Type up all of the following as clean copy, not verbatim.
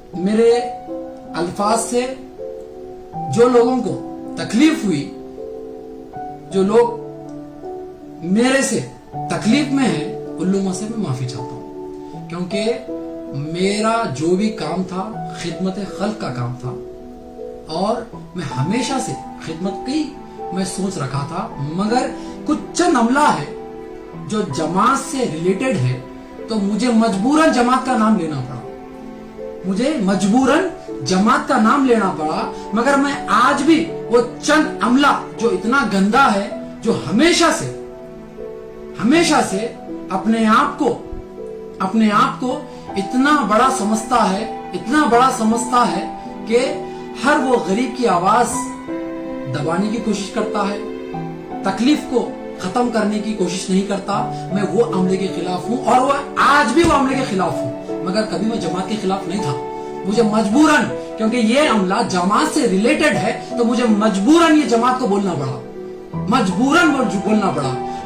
मेरे अल्फाज से जो लोगों को तकलीफ हुई, जो लोग मेरे से तकलीफ में हैं, उन लोगों से मैं माफी चाहता हूं, क्योंकि मेरा जो भी काम था खिदमत खल्क का काम था और मैं हमेशा से खिदमत की मैं सोच रखा था। मगर कुछ चंद अमला है जो जमात से रिलेटेड है, तो मुझे मजबूरन जमात का नाम लेना पड़ा, मुझे मजबूरन जमात का नाम लेना पड़ा। मगर मैं आज भी वो चंद अमला जो इतना गंदा है, जो हमेशा से अपने आप को इतना बड़ा समझता है कि हर वो गरीब की आवाज दबाने की कोशिश करता है, तकलीफ को खत्म करने की कोशिश नहीं करता। मैं वो अमले के खिलाफ हूं और वो आज भी वो अमले के खिलाफ हूं, मगर कभी मैं जमात के खिलाफ नहीं था। मुझे मजबूरन, क्योंकि ये अमला जमात से रिलेटेड है, तो मुझे मजबूरन ये जमात को बोलना पड़ा।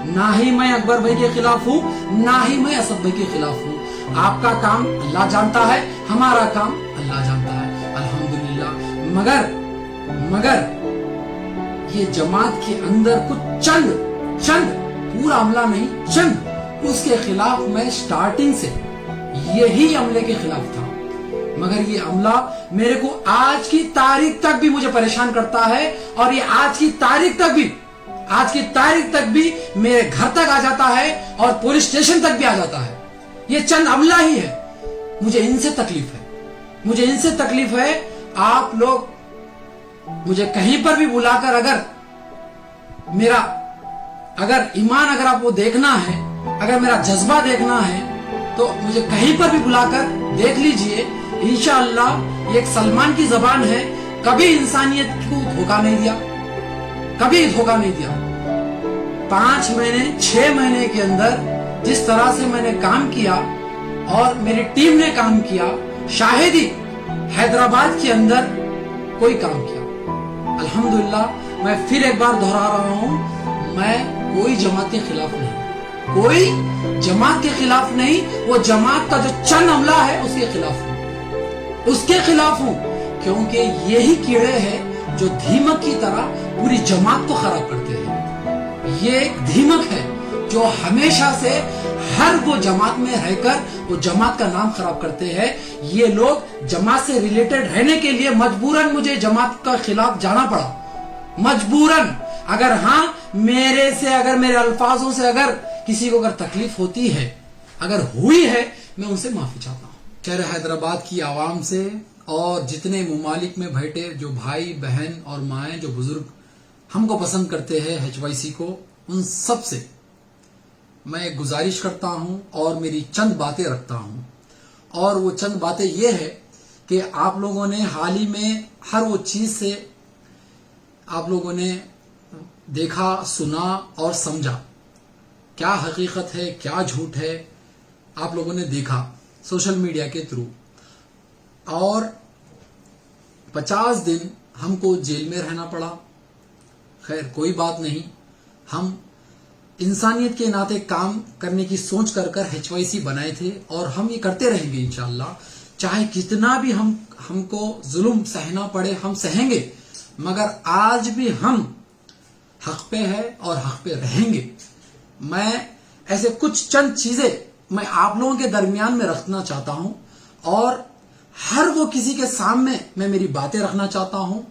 ना ही मैं अकबर भाई के खिलाफ हूं, ना ही मैं असद भाई के खिलाफ हूं। आपका काम अल्लाह जानता है, हमारा काम अल्लाह जानता है, अल्हम्दुलिल्लाह। मगर ये जमात के अंदर कुछ चंद पूरा अमला नहीं, चंद, उसके खिलाफ मैं स्टार्टिंग से यही अमले के खिलाफ था। मगर ये अमला मेरे को आज की तारीख तक भी मुझे परेशान करता है, और ये आज की तारीख तक भी मेरे घर तक आ जाता है और पुलिस स्टेशन तक भी आ जाता है। ये चंद अमला ही है, मुझे इनसे तकलीफ है। आप लोग मुझे कहीं पर भी बुलाकर अगर ईमान अगर आपको देखना है, अगर मेरा जज्बा देखना है, तो मुझे कहीं पर भी बुलाकर देख लीजिए। इंशाअल्लाह ये एक सलमान की जबान है, कभी इंसानियत को धोखा नहीं दिया, कभी धोखा नहीं दिया। 5 महीने 6 महीने के अंदर जिस तरह से मैंने काम किया और मेरी टीम ने काम किया, शायद ही हैदराबाद के अंदर कोई काम किया। अल्हम्दुलिल्लाह, मैं फिर एक बार दोहरा रहा हूं, मैं कोई जमात के खिलाफ नहीं, वो जमात का जो चंद अमला है उसके खिलाफ हूं, क्योंकि यही कीड़े हैं जो दीमक की तरह पूरी जमात को खराब करते हैं। ये एक दीमक है जो हमेशा से हर वो जमात में रहकर वो जमात का नाम खराब करते हैं। ये लोग जमात से रिलेटेड रहने के लिए मजबूरन मुझे जमात का खिलाफ जाना पड़ा, मजबूरन। अगर मेरे अल्फाजों से अगर किसी को अगर तकलीफ होती है, अगर हुई है, मैं उनसे माफी चाहता हूँ। शहर हैदराबाद की आवाम से और जितने मुमालिक में बैठे जो भाई बहन और माएँ, जो बुजुर्ग हमको पसंद करते हैं, HYC को, उन सब से मैं एक गुजारिश करता हूं और मेरी चंद बातें रखता हूं। और वो चंद बातें ये है कि आप लोगों ने हाल ही में हर वो चीज से आप लोगों ने देखा, सुना और समझा क्या हकीकत है, क्या झूठ है, आप लोगों ने देखा सोशल मीडिया के थ्रू। और 50 दिन हमको जेल में रहना पड़ा। खैर कोई बात नहीं, हम इंसानियत के नाते काम करने की सोच कर HYC बनाए थे और हम ये करते रहेंगे इंशाअल्लाह। चाहे कितना भी हमको जुल्म सहना पड़े, हम सहेंगे, मगर आज भी हम हक पे है और हक पे रहेंगे। मैं ऐसे कुछ चंद चीजें मैं आप लोगों के दरमियान में रखना चाहता हूं और हर वो किसी के सामने मैं मेरी बातें रखना चाहता हूं।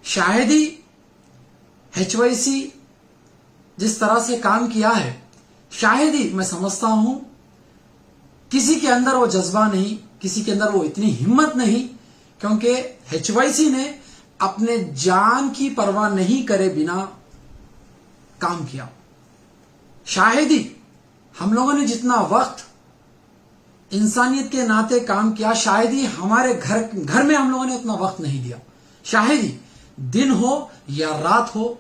शायद ही HYC जिस तरह से काम किया है, शायद ही मैं समझता हूं किसी के अंदर वो जज्बा नहीं, किसी के अंदर वो इतनी हिम्मत नहीं, क्योंकि HYC ने अपने जान की परवाह नहीं करे बिना काम किया। शायद ही हम लोगों ने जितना वक्त इंसानियत के नाते काम किया, शायद ही हमारे घर में हम लोगों ने उतना वक्त नहीं दिया। शायद ही दिन हो या रात हो,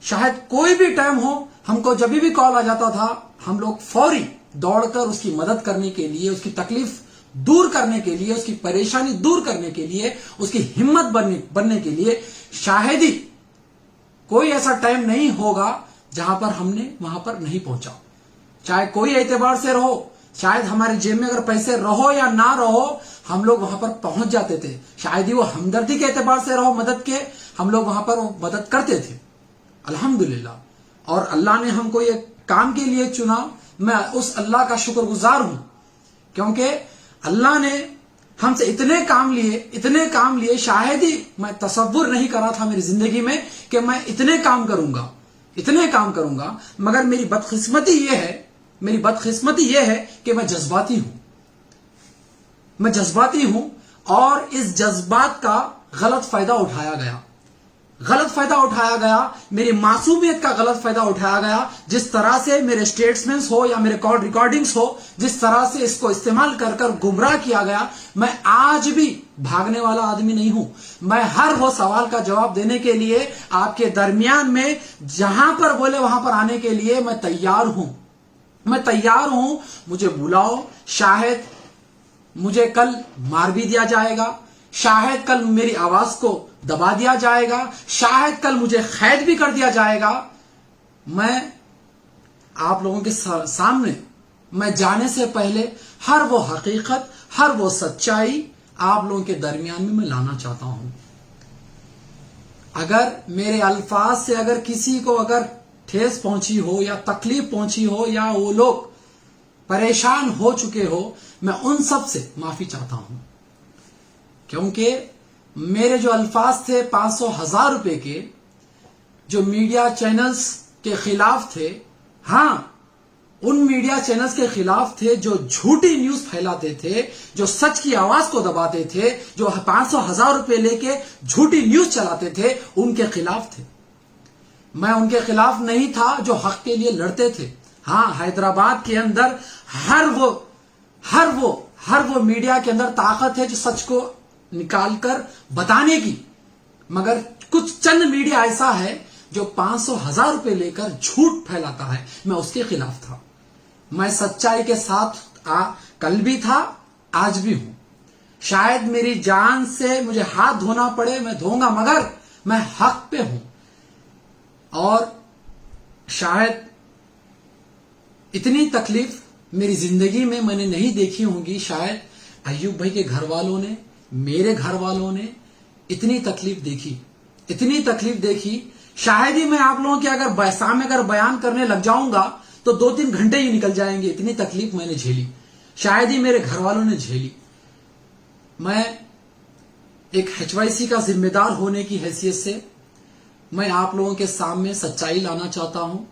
शायद कोई भी टाइम हो, हमको जब भी कॉल आ जाता था, हम लोग फौरी दौड़कर उसकी मदद करने के लिए, उसकी तकलीफ दूर करने के लिए, उसकी परेशानी दूर करने के लिए, उसकी हिम्मत बनने के लिए, शायद ही कोई ऐसा टाइम नहीं होगा जहां पर हमने वहां पर नहीं पहुंचा। चाहे कोई एतबार से रहो, शायद हमारे जेब में अगर पैसे रहो या ना रहो, ہم لوگ وہاں پر پہنچ جاتے تھے. شاید ہی وہ ہمدردی کے اعتبار سے رہو مدد کے, ہم لوگ وہاں پر مدد کرتے تھے الحمدللہ. اور اللہ نے ہم کو یہ کام کے لیے چنا. میں اس اللہ کا شکر گزار ہوں, کیونکہ اللہ نے ہم سے اتنے کام لیے شاید ہی میں تصور نہیں کرا تھا میری زندگی میں کہ میں اتنے کام کروں گا. مگر میری بدقسمتی یہ ہے کہ میں جذباتی ہوں اور اس جذبات کا غلط فائدہ اٹھایا گیا, میری معصومیت کا غلط فائدہ اٹھایا گیا. جس طرح سے میرے سٹیٹمنٹس ہو یا میرے کال ریکارڈنگز ہو, جس طرح سے اس کو استعمال کر گمراہ کیا گیا, میں آج بھی بھاگنے والا آدمی نہیں ہوں. میں ہر وہ سوال کا جواب دینے کے لیے آپ کے درمیان میں جہاں پر بولے وہاں پر آنے کے لیے میں تیار ہوں. مجھے بلاؤ. شاید مجھے کل مار بھی دیا جائے گا, شاید کل میری آواز کو دبا دیا جائے گا, شاید کل مجھے قید بھی کر دیا جائے گا. میں آپ لوگوں کے سامنے میں جانے سے پہلے ہر وہ حقیقت, ہر وہ سچائی آپ لوگوں کے درمیان میں لانا چاہتا ہوں. اگر میرے الفاظ سے اگر کسی کو اگر ٹھیس پہنچی ہو یا تکلیف پہنچی ہو یا وہ لوگ پریشان ہو چکے ہو, میں ان سب سے معافی چاہتا ہوں. کیونکہ میرے جو الفاظ تھے 500,000 روپے کے, جو میڈیا چینلز کے خلاف تھے, ہاں ان میڈیا چینلز کے خلاف تھے جو جھوٹی نیوز پھیلاتے تھے, جو سچ کی آواز کو دباتے تھے, جو 500,000 روپے لے کے جھوٹی نیوز چلاتے تھے, ان کے خلاف تھے. میں ان کے خلاف نہیں تھا جو حق کے لیے لڑتے تھے. ہاں حیدرآباد کے اندر ہر وہ میڈیا کے اندر طاقت ہے جو سچ کو نکال کر بتانے کی, مگر کچھ چند میڈیا ایسا ہے جو 500,000 روپے لے کر جھوٹ پھیلاتا ہے. میں اس کے خلاف تھا. میں سچائی کے ساتھ کل بھی تھا, آج بھی ہوں. شاید میری جان سے مجھے ہاتھ دھونا پڑے, میں دھوں گا, مگر میں حق پہ ہوں. اور شاید اتنی تکلیف میری زندگی میں نے نہیں دیکھی ہوگی. شاید ایوب بھائی کے گھر والوں نے, میرے گھر والوں نے اتنی تکلیف دیکھی. شاید ہی میں آپ لوگوں کے اگر بیان کرنے لگ جاؤں گا تو 2-3 گھنٹے ہی نکل جائیں گے. اتنی تکلیف میں نے جھیلی, شاید ہی میرے گھر والوں نے جھیلی. میں ایک HYC کا ذمہ دار ہونے کی حیثیت سے میں آپ لوگوں کے سامنے سچائی لانا چاہتا ہوں,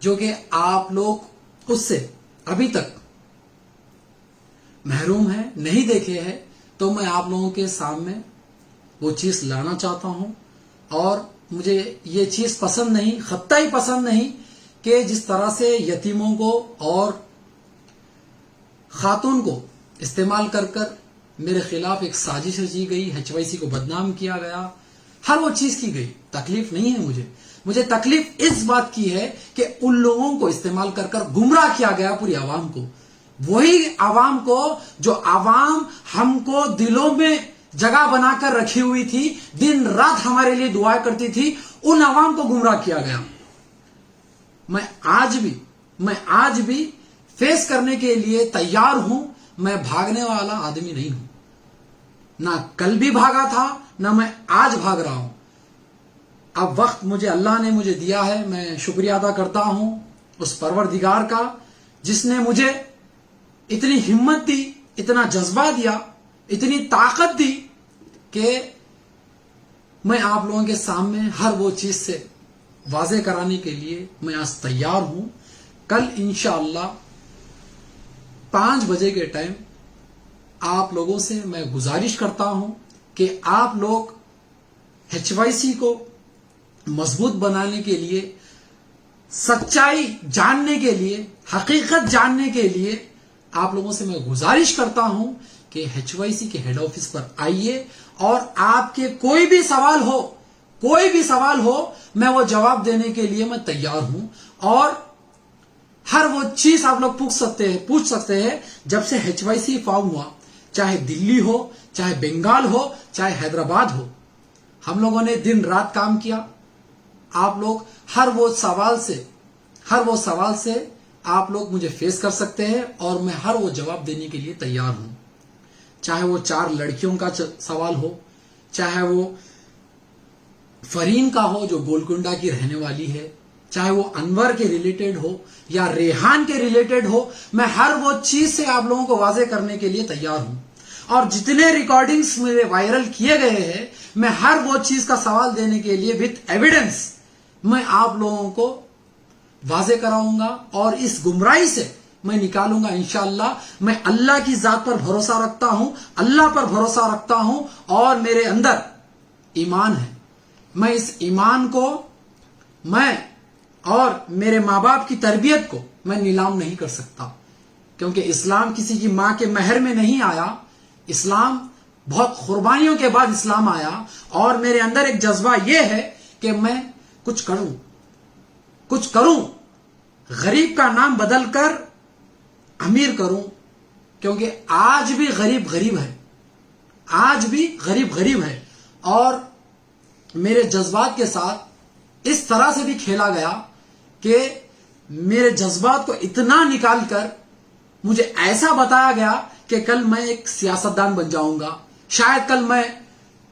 جو کہ آپ لوگ اس سے ابھی تک محروم ہیں, نہیں دیکھے ہیں. تو میں آپ لوگوں کے سامنے وہ چیز لانا چاہتا ہوں. اور مجھے یہ چیز پسند نہیں, قطعی پسند نہیں کہ جس طرح سے یتیموں کو اور خاتون کو استعمال کر میرے خلاف ایک سازش رچی گئی, HYC کو بدنام کیا گیا, ہر وہ چیز کی گئی. تکلیف نہیں ہے مجھے تکلیف اس بات کی ہے کہ ان لوگوں کو استعمال کر گمراہ کیا گیا پوری عوام کو. وہی عوام کو جو عوام ہم کو دلوں میں جگہ بنا کر رکھی ہوئی تھی, دن رات ہمارے لیے دعا کرتی تھی, ان عوام کو گمراہ کیا گیا. میں آج بھی فیس کرنے کے لیے تیار ہوں. میں بھاگنے والا آدمی نہیں ہوں. نہ کل بھی بھاگا تھا, نہ میں آج بھاگ رہا ہوں. اب وقت اللہ نے مجھے دیا ہے. میں شکریہ ادا کرتا ہوں اس پروردگار کا جس نے مجھے اتنی ہمت دی, اتنا جذبہ دیا, اتنی طاقت دی کہ میں آپ لوگوں کے سامنے ہر وہ چیز سے واضح کرانے کے لیے میں آج تیار ہوں. کل انشاءاللہ 5 بجے کے ٹائم آپ لوگوں سے میں گزارش کرتا ہوں کہ آپ لوگ HYC کو مضبوط بنانے کے لیے, سچائی جاننے کے لیے, حقیقت جاننے کے لیے آپ لوگوں سے میں گزارش کرتا ہوں کہ HYC کے ہیڈ آفس پر آئیے, اور آپ کے کوئی بھی سوال ہو میں وہ جواب دینے کے لیے میں تیار ہوں. اور ہر وہ چیز آپ لوگ پوچھ سکتے ہیں. جب سے HYC فارم ہوا, چاہے دلی ہو, چاہے بنگال ہو, چاہے حیدرآباد ہو, ہم لوگوں نے دن رات کام کیا. آپ لوگ ہر وہ سوال سے آپ لوگ مجھے فیس کر سکتے ہیں, اور میں ہر وہ جواب دینے کے لیے تیار ہوں. चाहे वो 4 लड़कियों का सवाल हो, चाहे वो फरीन का हो जो गोलकुंडा की रहने वाली है, चाहे वो अनवर के रिलेटेड हो या रेहान के रिलेटेड हो, मैं हर वो चीज से आप लोगों को वाजे करने के लिए तैयार हूं। और जितने रिकॉर्डिंग्स मेरे वायरल किए गए हैं, मैं हर वो चीज का सवाल देने के लिए विथ एविडेंस मैं आप लोगों को वाजे कराऊंगा और इस गुमराही से मैं निकालूंगा इंशाअल्लाह। मैं अल्लाह की जात पर भरोसा रखता हूं, अल्लाह पर भरोसा रखता हूं और मेरे अंदर ईमान है। मैं इस ईमान को मैं और मेरे माँ बाप की तरबियत को मैं नीलाम नहीं कर सकता, क्योंकि इस्लाम किसी की माँ के महर में नहीं आया। इस्लाम बहुत कुर्बानियों के बाद इस्लाम आया और मेरे अंदर एक जज्बा यह है कि मैं कुछ करूं, गरीब का नाम बदलकर अमीर करूं, क्योंकि आज भी गरीब गरीब है, आज भी गरीब गरीब है। और मेरे जज्बात के साथ इस तरह से भी खेला गया कि मेरे जज्बात को इतना निकालकर मुझे ऐसा बताया गया कि कल मैं एक सियासतदान बन जाऊंगा, शायद कल मैं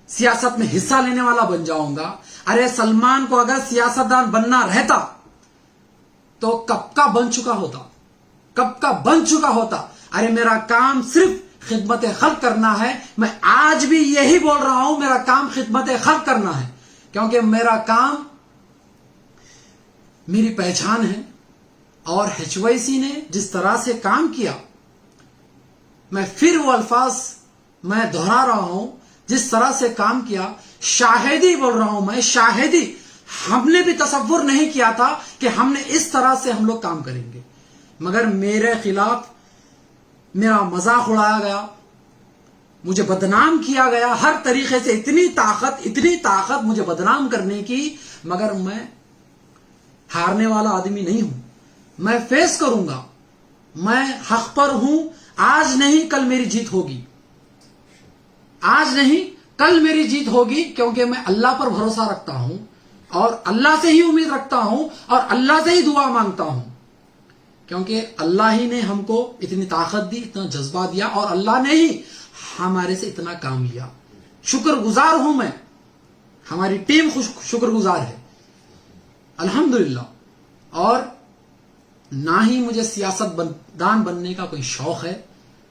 सियासत में हिस्सा लेने वाला बन जाऊंगा। अरे सलमान को अगर सियासतदान बनना रहता तो कब का बन चुका होता, कब का बन चुका होता। अरे मेरा काम सिर्फ खिदमत खल्क करना है। मैं आज भी यही बोल रहा हूं, मेरा काम खिदमत खल्क करना है, क्योंकि मेरा काम मेरी पहचान है। और HYC ने जिस तरह से काम किया, मैं फिर वो अल्फाज मैं दोहरा रहा हूं, जिस तरह से काम किया, शाहिदी बोल रहा हूं मैं, शाहिदी। हमने भी तसव्वुर नहीं किया था कि हमने इस तरह से हम लोग काम करेंगे, मगर मेरे खिलाफ मेरा मजाक उड़ाया गया, मुझे बदनाम किया गया हर तरीके से। इतनी ताकत मुझे बदनाम करने की, मगर मैं हारने वाला आदमी नहीं हूं। मैं फेस करूंगा, मैं हक पर हूं। आज नहीं कल मेरी जीत होगी, आज नहीं कल मेरी जीत होगी, क्योंकि मैं अल्लाह पर भरोसा रखता हूं और अल्लाह से ही उम्मीद रखता हूं और अल्लाह से ही दुआ मांगता हूं, क्योंकि अल्लाह ही ने हमको इतनी ताकत दी, इतना जज्बा दिया और अल्लाह ने ही हमारे से इतना काम लिया। शुक्रगुजार हूं मैं, हमारी टीम शुक्रगुजार है अल्हम्दुलिल्लाह। और ना ही मुझे सियासतदान बनने का कोई शौक है,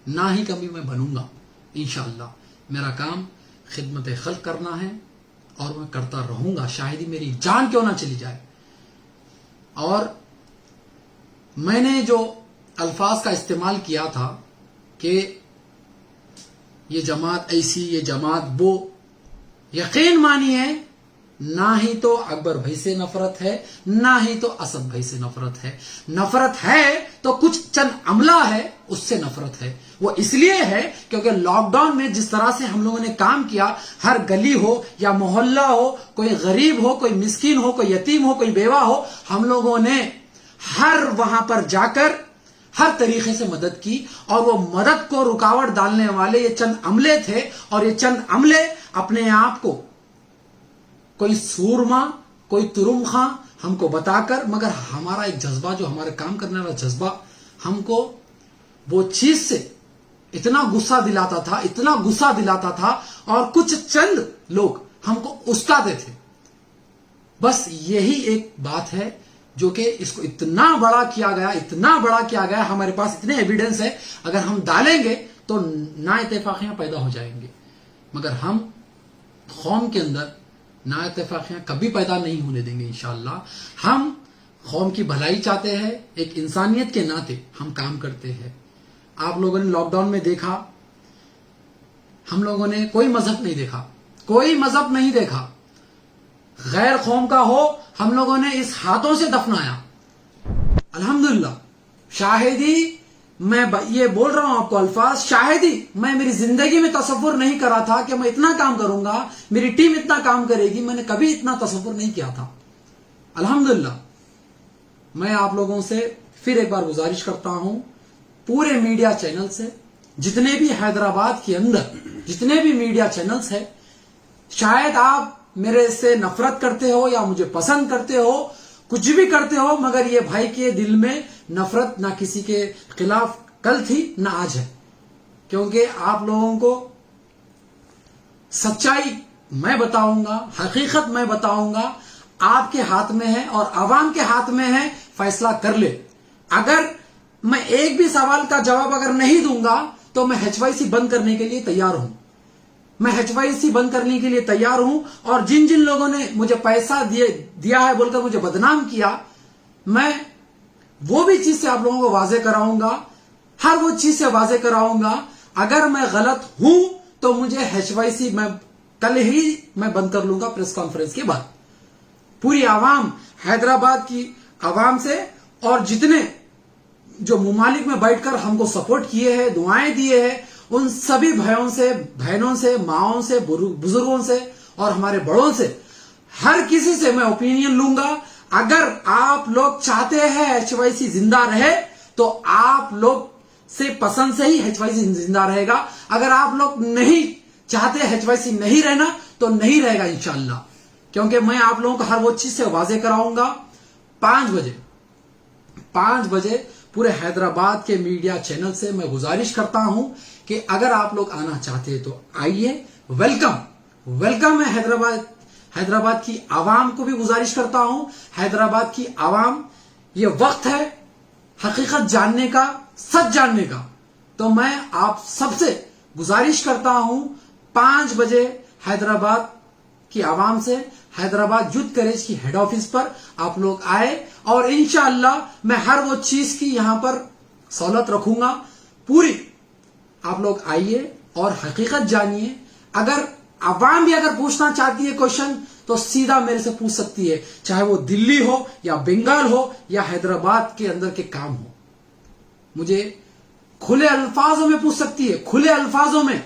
ना ही कभी मैं बनूंगा इंशाअल्लाह। मेरा काम खिदमत खल्क करना है और मैं करता रहूंगा, शायद ही मेरी जान क्यों ना चली जाए। और मैंने जो अल्फाज का इस्तेमाल किया था कि ये जमात ऐसी, ये जमात वो, यकीन मानिए ना ही तो अकबर भाई से नफरत है, ना ही तो असद भाई से नफरत है। नफरत है तो कुछ चंद अमला है, उससे नफरत है। वो इसलिए है क्योंकि लॉकडाउन में जिस तरह से हम लोगों ने काम किया, हर गली हो या मोहल्ला हो, कोई गरीब हो, कोई मिस्किन हो, कोई यतीम हो, कोई बेवा हो, हम लोगों ने हर वहां पर जाकर हर तरीके से मदद की। और वो मदद को रुकावट डालने वाले ये चंद अमले थे, और ये चंद अमले अपने आप को कोई सूरमा, कोई तुरुम खां हमको बताकर, मगर हमारा एक जज्बा, जो हमारे काम करने वाला जज्बा, हमको वो चीज से इतना गुस्सा दिलाता था, इतना गुस्सा दिलाता था। और कुछ चंद लोग हमको उस्तादे थे। बस यही एक बात है जो कि इसको इतना बड़ा किया गया, इतना बड़ा किया गया। हमारे पास इतने एविडेंस है, अगर हम डालेंगे तो ना इत्तेफाकियां पैदा हो जाएंगे, मगर हम कौम के अंदर ना इत्तेफाकियां कभी पैदा नहीं होने देंगे इंशाअल्लाह। हम कौम की भलाई चाहते हैं, एक इंसानियत के नाते हम काम करते हैं। आप लोगों ने लॉकडाउन में देखा, हम लोगों ने कोई मजहब नहीं देखा, कोई मजहब नहीं देखा। गैर कौम का हो, हम लोगों ने इस हाथों से दफनाया अल्हम्दुलिल्लाह। शाहिदी, मैं ये बोल रहा हूं आपको अल्फाज, शाहिदी मैं मेरी जिंदगी में तसव्वुर नहीं करा था कि मैं इतना काम करूंगा, मेरी टीम इतना काम करेगी। मैंने कभी इतना तसव्वुर नहीं किया था अल्हम्दुलिल्लाह। मैं आप लोगों से फिर एक बार गुजारिश करता हूं, पूरे मीडिया चैनल से, जितने भी हैदराबाद के अंदर जितने भी मीडिया चैनल्स है, शायद आप मेरे से नफरत करते हो या मुझे पसंद करते हो, कुछ भी करते हो, मगर ये भाई के दिल में नफरत ना किसी के खिलाफ कल थी ना आज है। क्योंकि आप लोगों को सच्चाई मैं बताऊंगा, हकीकत मैं बताऊंगा, आपके हाथ में है और आवाम के हाथ में है, फैसला कर ले। अगर मैं एक भी सवाल का जवाब अगर नहीं दूंगा तो मैं HYC बंद करने के लिए तैयार हूं। मैं HYC बंद करने के लिए तैयार हूं। और जिन जिन लोगों ने मुझे पैसा दिया है बोलकर मुझे बदनाम किया, मैं वो भी चीज से आप लोगों को वाजे कराऊंगा, हर वो चीज से वाजे कराऊंगा। अगर मैं गलत हूं तो मुझे HYC मैं कल ही मैं बंद कर लूंगा प्रेस कॉन्फ्रेंस के बाद। पूरी आवाम, हैदराबाद की आवाम से और जितने जो मुमालिक में बैठकर हमको सपोर्ट किए हैं, दुआएं दिए हैं, उन सभी भाइयों से, बहनों से, माओं से, बुजुर्गों से और हमारे बड़ों से, हर किसी से मैं ओपिनियन लूंगा। अगर आप लोग चाहते हैं HYC जिंदा रहे तो आप लोग से पसंद से ही HYC जिंदा रहेगा। अगर आप लोग नहीं चाहते HYC नहीं रहना तो नहीं रहेगा इंशाअल्लाह, क्योंकि मैं आप लोगों को हर वो चीज से वाजे कराऊंगा। 5 बजे पूरे हैदराबाद के मीडिया चैनल से मैं गुजारिश करता हूं कि अगर आप लोग आना चाहते हैं तो आइए, वेलकम है। हैदराबाद की आवाम को भी गुजारिश करता हूं, हैदराबाद की आवाम, ये वक्त है हकीकत जानने का, सच जानने का। तो मैं आप सबसे गुजारिश करता हूं 5 बजे हैदराबाद की आवाम से, हैदराबाद यूथ करेज की हेड ऑफिस पर आप लोग आए और इंशाअल्लाह मैं हर वो चीज की यहां पर सहूलत रखूंगा पूरी। आप लोग आइए और हकीकत जानिए। अगर आवाम भी अगर पूछना चाहती है क्वेश्चन तो सीधा मेरे से पूछ सकती है, चाहे वो दिल्ली हो या बंगाल हो या हैदराबाद के अंदर के काम हो। मुझे खुले अल्फाजों में पूछ सकती है, खुले अल्फाजों में।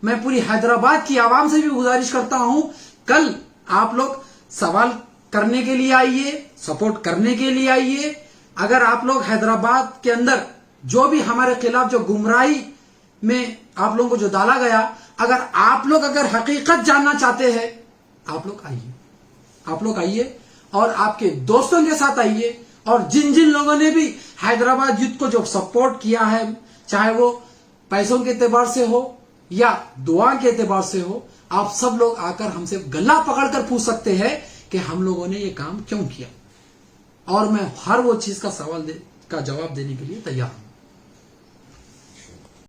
मैं पूरी हैदराबाद की आवाम से भी गुजारिश करता हूं, कल आप लोग सवाल करने के लिए आइए, सपोर्ट करने के लिए आइए। अगर आप लोग हैदराबाद के अंदर जो भी हमारे खिलाफ जो गुमराही में आप लोगों को जो डाला गया, अगर आप लोग अगर हकीकत जानना चाहते हैं, आप लोग आइए और आपके दोस्तों के साथ आइए। और जिन जिन लोगों ने भी हैदराबाद यूथ को जो सपोर्ट किया है, चाहे वो पैसों के एतबार से हो या दुआ के एतबार से हो, आप सब लोग आकर हमसे गला पकड़कर पूछ सकते हैं कि हम लोगों ने ये काम क्यों किया, और मैं हर वो चीज का जवाब देने के लिए तैयार हूं।